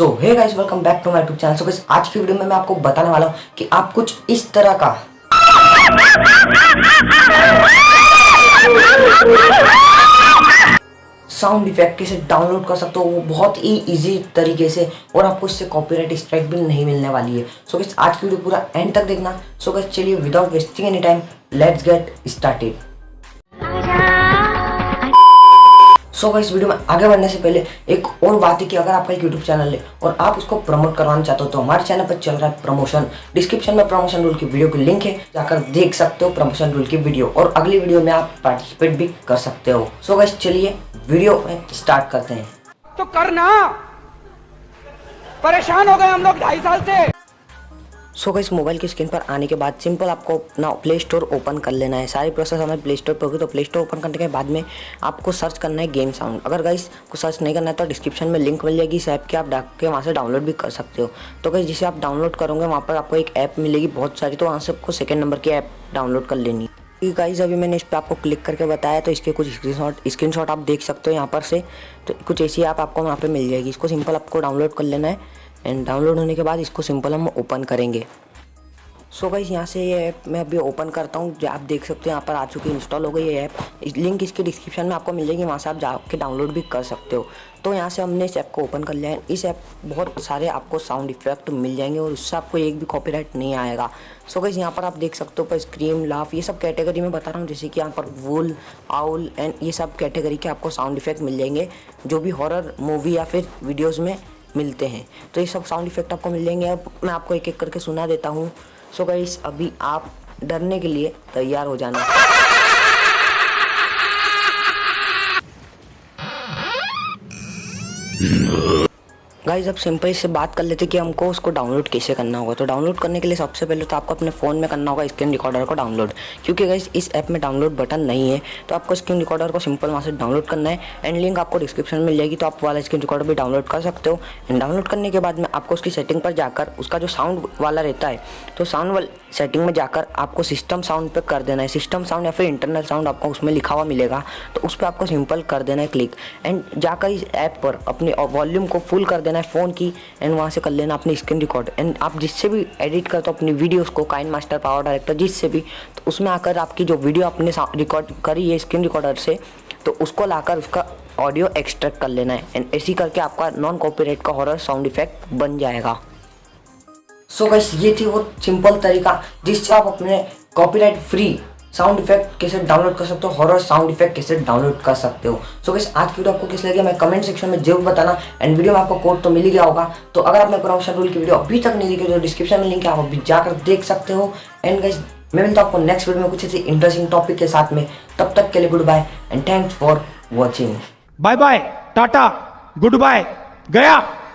So hey guys, welcome back to my YouTube channel. So guys, आज की video में मैं आपको बताने वाला हूँ कि आप कुछ इस तरह का साउंड इफेक्ट कैसे डाउनलोड कर सकते हो, वो बहुत ही इजी तरीके से, और आपको इससे कॉपीराइट स्ट्राइक भी नहीं मिलने वाली है। सो गाइस, आज की वीडियो पूरा एंड तक देखना। सो गाइस, चलिए without wasting any time let's get started. So guys, video में आगे बढ़ने से पहले एक और बात है कि अगर आपका एक यूट्यूब चैनल है और आप उसको प्रमोट करवाना चाहते हो तो हमारे चैनल पर चल रहा है प्रमोशन। डिस्क्रिप्शन में प्रमोशन रूल की वीडियो की लिंक है, जाकर देख सकते हो प्रमोशन रूल की वीडियो, और अगली वीडियो में आप पार्टिसिपेट भी कर सकते हो। सो गाइस, चलिए वीडियो में स्टार्ट करते हैं। तो करना, परेशान हो गए हम लोग 2.5 साल से। सो गाइस, मोबाइल की स्क्रीन पर आने के बाद सिंपल आपको अपना प्ले स्टोर ओपन कर लेना है। सारी प्रोसेस हमें प्ले स्टोर पर होगी, तो प्ले स्टोर ओपन करने के बाद में आपको सर्च करना है गेम साउंड। अगर गाइस को सर्च नहीं करना है तो डिस्क्रिप्शन में लिंक मिल जाएगी इस ऐप की, आप डाक के वहाँ से डाउनलोड भी कर सकते हो। तो गाइस, जिसे आप डाउनलोड करोगे वहाँ पर आपको एक ऐप मिलेगी बहुत सारी, तो वहाँ से आपको सेकेंड नंबर की ऐप डाउनलोड कर लेनी है। गाइस, अभी मैंने इस पर आपको क्लिक करके बताया, तो इसके कुछ स्क्रीनशॉट आप देख सकते हो यहाँ पर से। तो कुछ ऐसी ऐप आपको वहाँ पे मिल जाएगी, इसको सिंपल आपको डाउनलोड कर लेना है। एंड डाउनलोड होने के बाद इसको सिंपल हम ओपन करेंगे। सो गाइस, यहाँ से ये ऐप मैं अभी ओपन करता हूँ। आप देख सकते हो यहाँ पर आ चुकी, इंस्टॉल हो गई ये ऐप। लिंक इसके डिस्क्रिप्शन में आपको मिल जाएगी, वहाँ से आप जाके डाउनलोड भी कर सकते हो। तो यहाँ से हमने इस ऐप को ओपन कर लिया है। इस ऐप बहुत सारे आपको साउंड इफेक्ट मिल जाएंगे और उससे आपको एक भी कॉपीराइट नहीं आएगा। सो गाइस, यहाँ पर आप देख सकते हो पर स्क्रीम, लाफ, ये सब कैटेगरी में बता रहा हूँ। जैसे कि यहाँ पर वूल, आउल एंड ये सब कैटेगरी के आपको साउंड इफेक्ट मिल जाएंगे जो भी हॉरर मूवी या फिर वीडियोज़ में मिलते हैं। तो ये सब साउंड इफेक्ट आपको मिल जाएंगे। अब मैं आपको एक एक करके सुना देता हूँ। सो गाइस, अभी आप डरने के लिए तैयार हो जाना। गाइस, अब सिंपल से बात कर लेते कि हमको उसको डाउनलोड कैसे करना होगा। तो डाउनलोड करने के लिए सबसे पहले तो आपको अपने फ़ोन में करना होगा स्क्रीन रिकॉर्डर को डाउनलोड, क्योंकि गाइस इस ऐप में डाउनलोड बटन नहीं है। तो आपको स्क्रीन रिकॉर्डर को सिंपल वहाँ से डाउनलोड करना है एंड लिंक आपको डिस्क्रिप्शन में मिल जाएगी, तो आप वाला स्क्रीन रिकॉर्डर भी डाउनलोड कर सकते हो। एंड डाउनलोड करने के बाद में आपको उसकी सेटिंग पर जाकर उसका जो साउंड वाला रहता है, तो साउंड वाली सेटिंग में जाकर आपको सिस्टम साउंड पे कर देना है। सिस्टम साउंड या फिर इंटरनल साउंड आपको उसमें लिखा हुआ मिलेगा, तो उस पर आपको सिंपल कर देना है क्लिक। एंड जाकर इस ऐप पर अपनी वॉल्यूम को फुल कर देना है फ़ोन की, एंड वहाँ से कर लेना अपनी स्क्रीन रिकॉर्ड। एंड आप जिससे भी एडिट करते हो अपनी वीडियोस को, काइन मास्टर, पावर डायरेक्टर, जिससे भी, तो उसमें आकर आपकी जो वीडियो आपने रिकॉर्ड करी है स्क्रीन रिकॉर्डर से, तो उसको लाकर उसका ऑडियो एक्सट्रैक्ट कर लेना है। एंड ऐसी करके आपका नॉन कॉपीराइट का हॉरर साउंड इफेक्ट बन जाएगा। सो गाइस, ये थी वो सिंपल तरीका जिससे आप अपने कॉपीराइट फ्री साउंड इफेक्ट कैसे डाउनलोड कर सकते हो, हॉरर साउंड इफेक्ट कैसे डाउनलोड कर सकते हो। सो गाइस, आज की वीडियो आपको कैसी लगी मैं कमेंट सेक्शन में जरूर बताना। एंड वीडियो में आपको कोड तो मिल ही गया होगा। तो अगर आपने प्रमोशन रूल की वीडियो अभी तक नहीं देखी तो डिस्क्रिप्शन में लिंक है, आप अभी जाकर देख सकते हो। एंड गाइस, मैं मिलता हूं आपको नेक्स्ट वीडियो में कुछ ऐसी इंटरेस्टिंग टॉपिक के साथ में। तब तक के लिए goodbye and thanks for watching. Bye bye, tata, goodbye, गया।